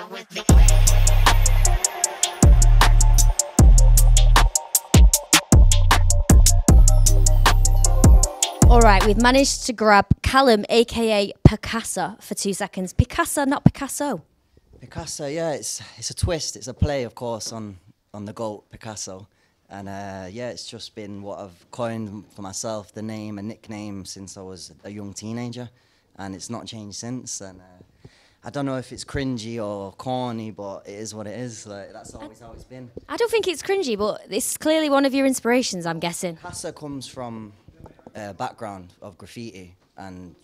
All right, we've managed to grab Callum, aka Piicasa, for 2 seconds. Piicasa, not Picasso. Piicasa, yeah, it's a twist. It's a play, of course, on the GOAT Picasso, and yeah, it's just been what I've coined for myself, the name and nickname since I was a young teenager, and it's not changed since. And I don't know if it's cringy or corny, but it is what it is. Like that's always how it's been. I don't think it's cringy, but it's clearly one of your inspirations, I'm guessing. Piicasa comes from a background of graffiti and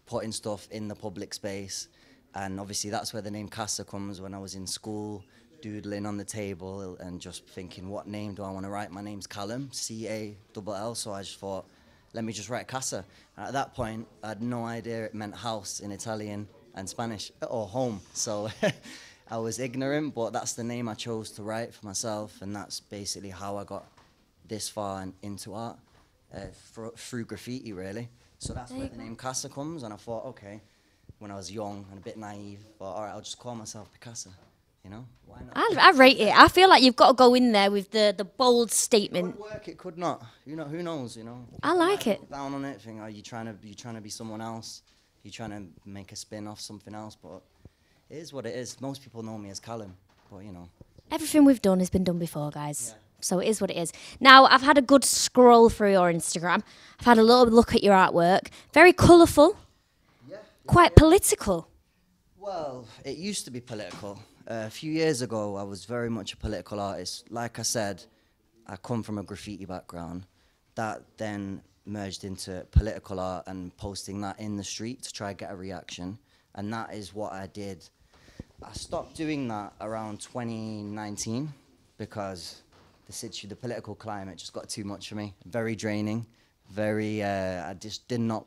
putting stuff in the public space. And obviously that's where the name Casa comes. When I was in school, doodling on the table and just thinking, what name do I want to write? My name's Callum, C-A-L-L. So I just thought, let me just write Casa. And at that point, I had no idea it meant house in Italian and Spanish, or home. So I was ignorant, but that's the name I chose to write for myself. And that's basically how I got this far into art, through graffiti, really. So that's where the name Casa comes. And I thought, okay, when I was young and a bit naive, but all right, I'll just call myself Piicasa, you know? Why not? I rate it. I feel like you've got to go in there with the bold statement. It could work, it could not. You know, who knows, you know? I like it. Down on it, think, are you trying to be someone else? You trying to make a spin off something else? But it is what it is. Most people know me as Callum, but you know. Everything we've done has been done before, guys. Yeah. So it is what it is. Now, I've had a good scroll through your Instagram. I've had a little look at your artwork. Very colourful. Yeah. Quite political. Well, it used to be political. A few years ago, I was very much a political artist. Like I said, I come from a graffiti background. That then merged into political art and posting that in the street to try and get a reaction. And that is what I did. I stopped doing that around 2019 because the political climate just got too much for me. Very draining. Very, I didn't know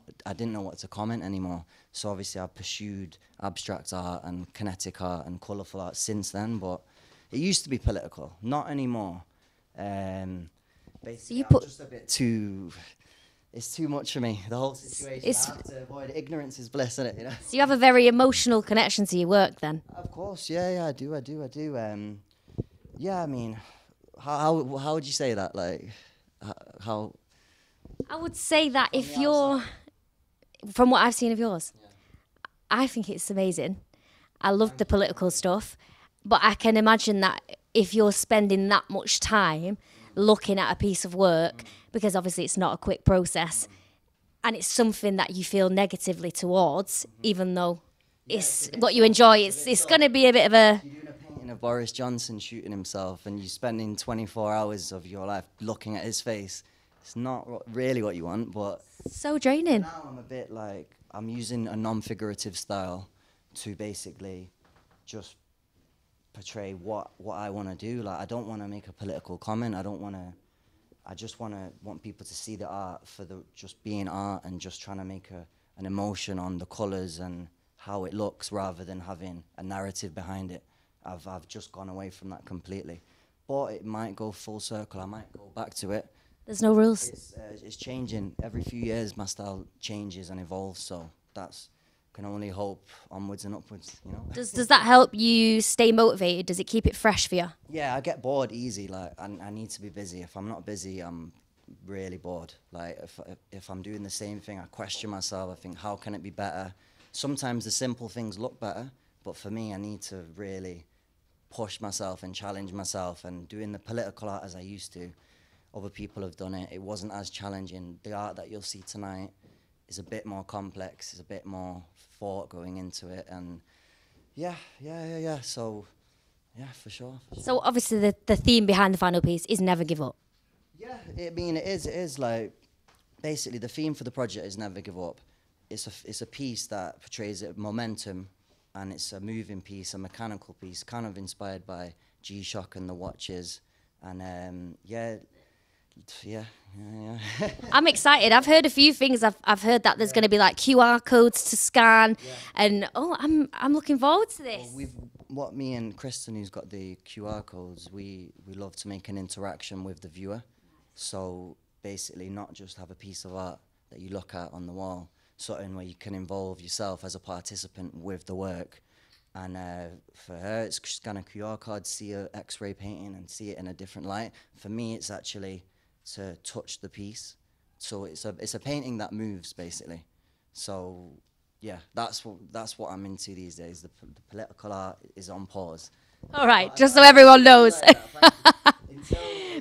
what to comment anymore. So obviously I pursued abstract art and kinetic art and colourful art since then, but it used to be political, not anymore. Basically, I'm just a bit too, it's too much for me, the whole situation. I have to avoid it. Ignorance is bliss, isn't it? You know? So you have a very emotional connection to your work then? Of course, yeah, I do. Yeah, I mean, how would you say that? Like, how? I would say that if you're, from what I've seen of yours, yeah. I think it's amazing. I love the political stuff, but I can imagine that if you're spending that much time looking at a piece of work, because obviously it's not a quick process, and it's something that you feel negatively towards, even though it's what you enjoy, it's going to be a bit of a... You're doing a painting of Boris Johnson shooting himself, and you're spending 24 hours of your life looking at his face. It's not really what you want, but... So draining. Now I'm a bit like, I'm using a non-figurative style to basically just portray what I want to do. Like, I don't want to make a political comment. I just want people to see the art for just being art and just trying to make an emotion on the colours and how it looks rather than having a narrative behind it. I've just gone away from that completely. But it might go full circle. I might go back to it. There's no rules. It's changing. Every few years, my style changes and evolves, so can only hope onwards and upwards, you know? Does that help you stay motivated? Does it keep it fresh for you? Yeah, I get bored easy. Like, I need to be busy. If I'm not busy, I'm really bored. Like, if I'm doing the same thing, I question myself. I think, how can it be better? Sometimes the simple things look better, but for me, I need to really push myself and challenge myself. And doing the political art as I used to, other people have done it. It wasn't as challenging. The art that you'll see tonight is a bit more complex. There's a bit more thought going into it. And yeah. So, yeah, for sure. So obviously the theme behind the final piece is never give up. Yeah, I mean, it is like, basically the theme for the project is never give up. It's a piece that portrays momentum, and it's a moving piece, a mechanical piece, kind of inspired by G-Shock and the watches. And yeah. I'm excited. I've heard a few things. I've heard that there's going to be like QR codes to scan, and I'm looking forward to this. Well, me and Kristen, who's got the QR codes, we love to make an interaction with the viewer. So basically, not just have a piece of art that you look at on the wall, something where you can involve yourself as a participant with the work, And for her, it's scan a QR code, see a X-ray painting, and see it in a different light. For me, it's actually to touch the piece. So it's a painting that moves, basically. So yeah, that's what I'm into these days. The political art is on pause. All right, just so everyone knows.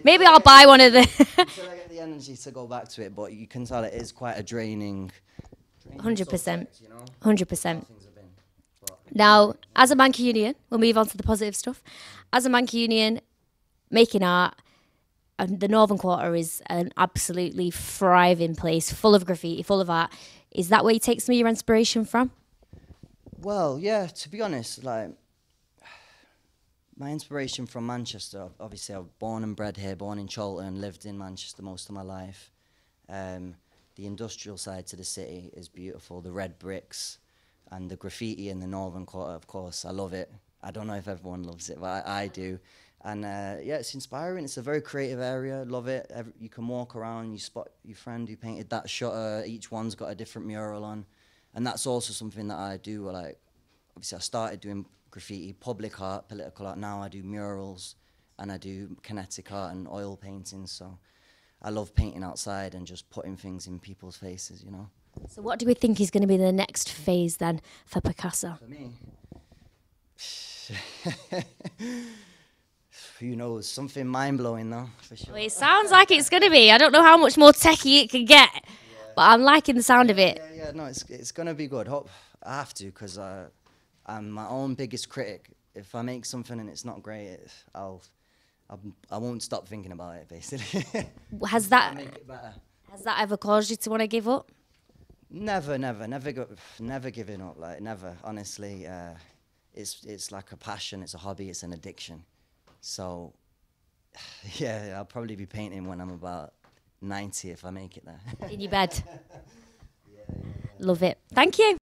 Maybe I'll buy one of the. Until I get the energy to go back to it, but you can tell it is quite a draining. 100%. You know? 100%. Now, as a Mancunian, we'll move on to the positive stuff. As a Mancunian, making art, and the Northern Quarter is an absolutely thriving place, full of graffiti, full of art. Is that where you take some of your inspiration from? Well, yeah, to be honest, like, my inspiration from Manchester, obviously I was born and bred here, born in Chorlton, lived in Manchester most of my life. The industrial side to the city is beautiful, the red bricks and the graffiti in the Northern Quarter, of course. I love it. I don't know if everyone loves it, but I do. And yeah, it's inspiring. It's a very creative area. Love it. You can walk around, you spot your friend who painted that shutter. Each one's got a different mural on. And that's also something that I do. Like, obviously, I started doing graffiti, public art, political art. Now I do murals and I do kinetic art and oil paintings. So I love painting outside and just putting things in people's faces, you know. So what do we think is going to be the next phase then for Piicasa? For me, who knows? Something mind-blowing though, for sure. Well, it sounds like it's going to be. I don't know how much more techie it can get, but I'm liking the sound of it. Yeah, no, it's going to be good. I have to, because I'm my own biggest critic. If I make something and it's not great, I won't stop thinking about it, basically. Has that Make it better. Has that ever caused you to want to give up? Never giving up. Like, never. Honestly, it's like a passion. It's a hobby. It's an addiction. So, yeah, I'll probably be painting when I'm about 90 if I make it there. In your bed. Love it. Thank you.